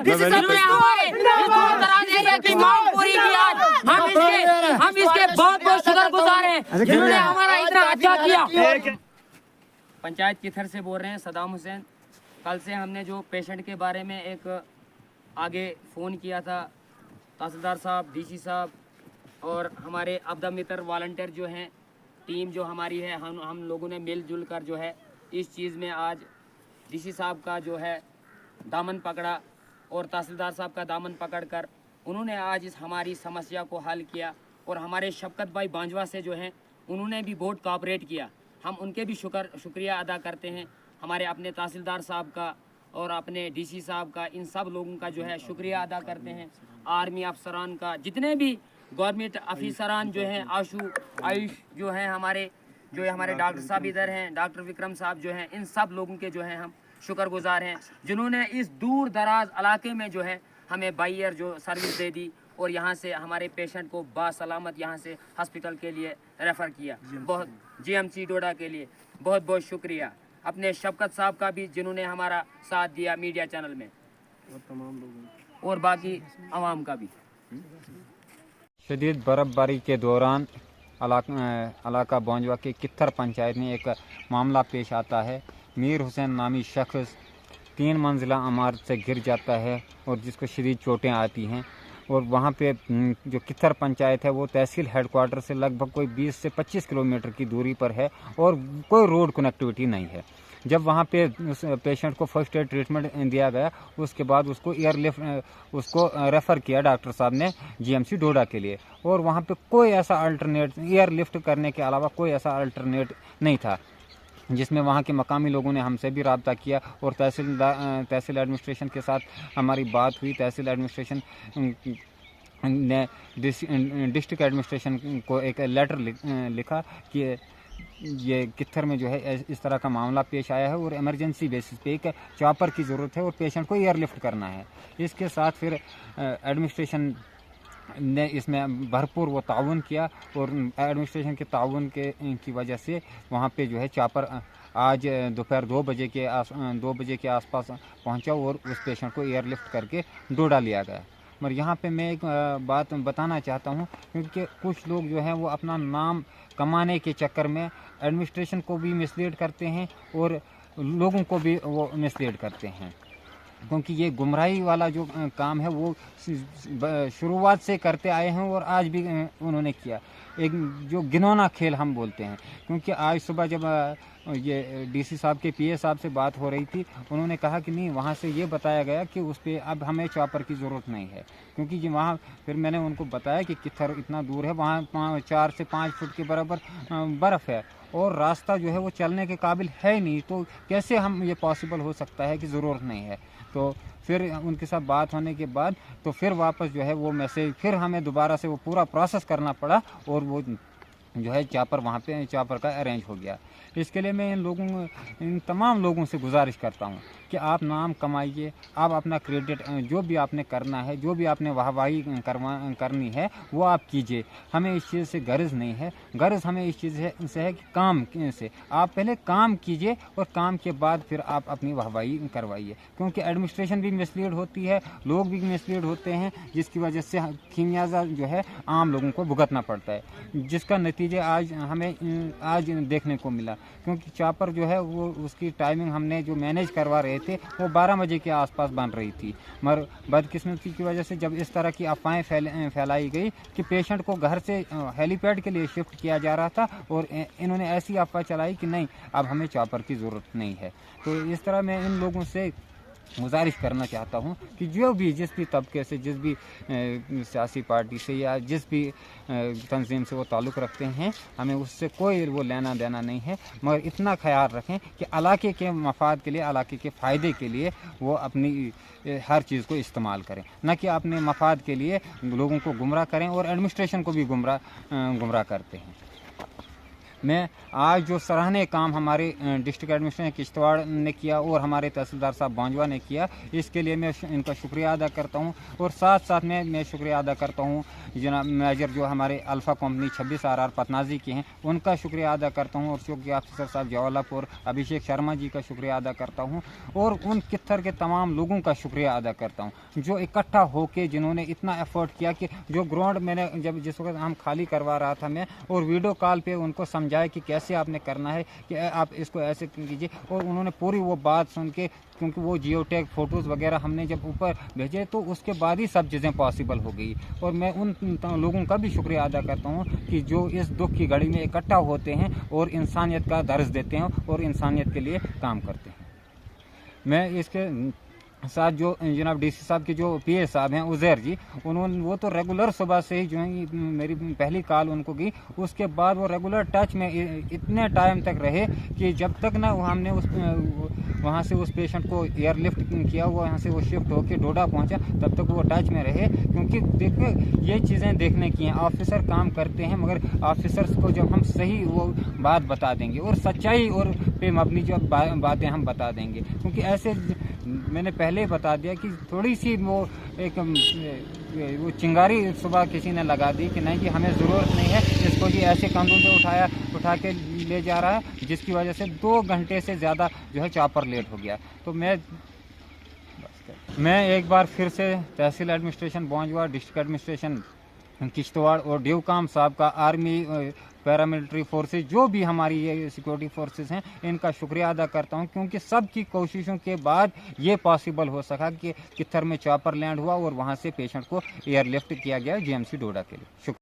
जिन्होंने हमारे इस दूर-दराज एरिया की मांग पूरी की। आज हम इसके बहुत बहुत शुक्रगुजार हैं जिन्होंने हमारा इतना अच्छा किया। पंचायत किथर से बोल रहे हैं, सदाम हुसैन। कल से हमने जो पेशेंट के बारे में एक आगे फ़ोन किया था, तहसीलदार साहब, डीसी साहब और हमारे आपदा मित्र वॉलंटियर जो हैं, टीम जो हमारी है, हम लोगों ने मिलजुल कर जो है इस चीज़ में आज डीसी साहब का जो है दामन पकड़ा और तहसीलदार साहब का दामन पकड़कर उन्होंने आज इस हमारी समस्या को हल किया। और हमारे शफकत भाई बांजवा से जो हैं उन्होंने भी बहुत कोऑपरेट किया। हम उनके भी शुक्रिया अदा करते हैं, हमारे अपने तहसीलदार साहब का और अपने डीसी साहब का, इन सब लोगों का जो है शुक्रिया अदा करते हैं। आर्मी अफसरान का, जितने भी गवर्नमेंट अफसरान जो हैं, आयुष जो हैं हमारे डॉक्टर साहब इधर हैं, डॉक्टर विक्रम साहब जो हैं, इन सब लोगों के जो हैं हम शुक्रगुजार हैं जिन्होंने इस दूर दराज इलाके में जो है हमें बाइयर जो सर्विस दे दी और यहाँ से हमारे पेशेंट को बासलामत यहाँ से हॉस्पिटल के लिए रेफ़र किया। बहुत जीएमसी डोडा के लिए बहुत बहुत शुक्रिया। अपने शफकत साहब का भी जिन्होंने हमारा साथ दिया मीडिया चैनल में, और तमाम लोगों और बाकी आवाम का भी। शदीद बर्फबारी के दौरान इलाका बांजवा के कित्थर पंचायत में एक मामला पेश आता है। मीर हुसैन नामी शख्स 3 मंजिला इमारत से गिर जाता है और जिसको शदीद चोटें आती हैं। और वहाँ पे जो कित्थर पंचायत है वो तहसील हेडक्वार्टर से लगभग कोई 20 से 25 किलोमीटर की दूरी पर है और कोई रोड कनेक्टिविटी नहीं है। जब वहाँ पे उस पेशेंट को फर्स्ट एड ट्रीटमेंट दिया गया, उसके बाद उसको रेफ़र किया डॉक्टर साहब ने जीएमसी डोडा के लिए। और वहाँ पे कोई ऐसा अल्टरनेट, एयरलिफ्ट करने के अलावा कोई ऐसा अल्टरनेट नहीं था, जिसमें वहाँ के मकामी लोगों ने हमसे भी रब्ता किया और तहसील एडमिनिस्ट्रेशन के साथ हमारी बात हुई। तहसील एडमिनिस्ट्रेशन ने डिस्ट्रिक्ट एडमिनिस्ट्रेशन को एक लेटर लिखा कि ये कित्थर में जो है इस तरह का मामला पेश आया है और इमरजेंसी बेसिस पे एक चॉपर की ज़रूरत है और पेशेंट को एयरलिफ्ट करना है। इसके साथ फिर एडमिनिस्ट्रेशन ने इसमें भरपूर वो ताउन किया और एडमिनिस्ट्रेशन के ताउन की वजह से वहाँ पे जो है चॉपर आज दोपहर 2 बजे के आसपास पहुँचा और उस पेशेंट को एयरलिफ्ट करके डोडा लिया गया। मगर यहाँ पे मैं एक बात बताना चाहता हूँ, क्योंकि कुछ लोग जो हैं वो अपना नाम कमाने के चक्कर में एडमिनिस्ट्रेशन को भी मिसलीड करते हैं और लोगों को भी वो मिसलीड करते हैं, क्योंकि ये गुमराही वाला जो काम है वो शुरुआत से करते आए हैं और आज भी उन्होंने किया। एक जो घिनौना खेल हम बोलते हैं, क्योंकि आज सुबह जब ये डीसी साहब के पीए साहब से बात हो रही थी, उन्होंने कहा कि नहीं, वहाँ से ये बताया गया कि उस पर अब हमें चॉपर की ज़रूरत नहीं है, क्योंकि जी वहाँ फिर मैंने उनको बताया कि कित्थर इतना दूर है, वहाँ 4 से 5 फुट के बराबर बर्फ़ है और रास्ता जो है वो चलने के काबिल है ही नहीं, तो कैसे हम ये पॉसिबल हो सकता है कि ज़रूरत नहीं है। तो फिर उनके साथ बात होने के बाद तो फिर वापस जो है वो मैसेज फिर हमें दोबारा से वो पूरा प्रोसेस करना पड़ा और वो जो है चॉपर वहाँ पे चॉपर का अरेंज हो गया। इसके लिए मैं इन तमाम लोगों से गुजारिश करता हूँ कि आप नाम कमाइए, आप अपना क्रेडिट जो भी आपने करना है, जो भी आपने वाहवाही करनी है वो आप कीजिए। हमें इस चीज़ से गर्ज नहीं है, गर्ज हमें इस चीज़ से है कि काम से आप पहले काम कीजिए और काम के बाद फिर आप अपनी वाहवाही करवाइए, क्योंकि एडमिनिस्ट्रेशन भी मिसलीड होती है, लोग भी मिसलीड होते हैं, जिसकी वजह से खमियाजा जो है आम लोगों को भुगतना पड़ता है, जिसका नतीजे आज हमें आज देखने को मिला। क्योंकि चॉपर जो है वो उसकी टाइमिंग हमने जो मैनेज करवा रहे थे वो 12 बजे के आसपास बन रही थी, मगर बदकिस्मती की वजह से जब इस तरह की अफवाहें फैलाई गई कि पेशेंट को घर से हेलीपैड के लिए शिफ्ट किया जा रहा था और इन्होंने ऐसी अफवाह चलाई कि नहीं, अब हमें चॉपर की ज़रूरत नहीं है। तो इस तरह मैं इन लोगों से गुजारिश करना चाहता हूँ कि जो भी जिस भी तबके से, जिस भी सियासी पार्टी से या जिस भी तंजीम से वो ताल्लुक़ रखते हैं, हमें उससे कोई वो लेना देना नहीं है, मगर इतना ख्याल रखें कि इलाके के मफाद के लिए, इलाके के फ़ायदे के लिए वो अपनी हर चीज़ को इस्तेमाल करें, न कि अपने मफाद के लिए लोगों को गुमराह करें और एडमिनिस्ट्रेशन को भी गुमराह करते हैं। मैं आज जो सराहनीय काम हमारे डिस्ट्रिक्ट एडमिनिस्ट्रेशन किश्तवाड़ ने किया और हमारे तहसीलदार साहब बांजवा ने किया, इसके लिए मैं इनका शुक्रिया अदा करता हूं। और साथ साथ में मैं शुक्रिया अदा करता हूं जनाब मेजर जो हमारे अल्फ़ा कंपनी 26 RR पतनाजी के हैं, उनका शुक्रिया अदा करता हूं। और चौकी ऑफिसर साहब जवालापुर अभिषेक शर्मा जी का शुक्रिया अदा करता हूँ। और उन कित्थर के तमाम लोगों का शुक्रिया अदा करता हूँ जो इकट्ठा होकर जिन्होंने इतना एफर्ट किया कि जो ग्राउंड मैंने जब जिस वक्त हम खाली करवा रहा था मैं, और वीडियो कॉल पे उनको समझाया कि कैसे आपने करना है, कि आप इसको ऐसे कीजिए, और उन्होंने पूरी वो बात सुन के, क्योंकि वो जियो टैग फ़ोटोज़ वगैरह हमने जब ऊपर भेजे तो उसके बाद ही सब चीज़ें पॉसिबल हो गई। और मैं उन लोगों का भी शुक्रिया अदा करता हूँ कि जो इस दुख की घड़ी में इकट्ठा होते हैं और इंसानियत का दर्ज देते हैं और इंसानियत के लिए काम करते हैं। मैं इसके साथ जो जनाब डीसी साहब के जो PA साहब हैं उज़ैर जी, वो तो रेगुलर सुबह से ही जो है मेरी पहली कॉल उनको की, उसके बाद वो रेगुलर टच में इतने टाइम तक रहे कि जब तक ना हमने वहाँ से उस पेशेंट को एयरलिफ्ट किया, वो यहाँ से वो शिफ्ट होकर डोडा पहुँचा, तब तक वो टच में रहे। क्योंकि देखिए ये चीज़ें देखने की हैं, ऑफिसर काम करते हैं, मगर ऑफिसर्स को जब हम सही वो बात बता देंगे और सच्चाई और पे मबनी जो बातें हम बता देंगे, क्योंकि ऐसे मैंने पहले बता दिया कि थोड़ी सी वो एक वो चिंगारी सुबह किसी ने लगा दी कि नहीं कि हमें ज़रूरत नहीं है, इसको जी ऐसे कंधों पे उठा के ले जा रहा है, जिसकी वजह से 2 घंटे से ज़्यादा जो है चॉपर लेट हो गया। तो मैं एक बार फिर से तहसील एडमिनिस्ट्रेशन बांजवा, डिस्ट्रिक्ट एडमिनिस्ट्रेशन किश्तवाड़ और ड्यूकाम साहब का, आर्मी, पैरामिलिट्री फोर्सेस, जो भी हमारी ये सिक्योरिटी फोर्सेस हैं, इनका शुक्रिया अदा करता हूं, क्योंकि सबकी कोशिशों के बाद ये पॉसिबल हो सका कि कित्थर में चॉपर लैंड हुआ और वहां से पेशेंट को एयरलिफ्ट किया गया GMC डोडा के लिए। शुक्रिया।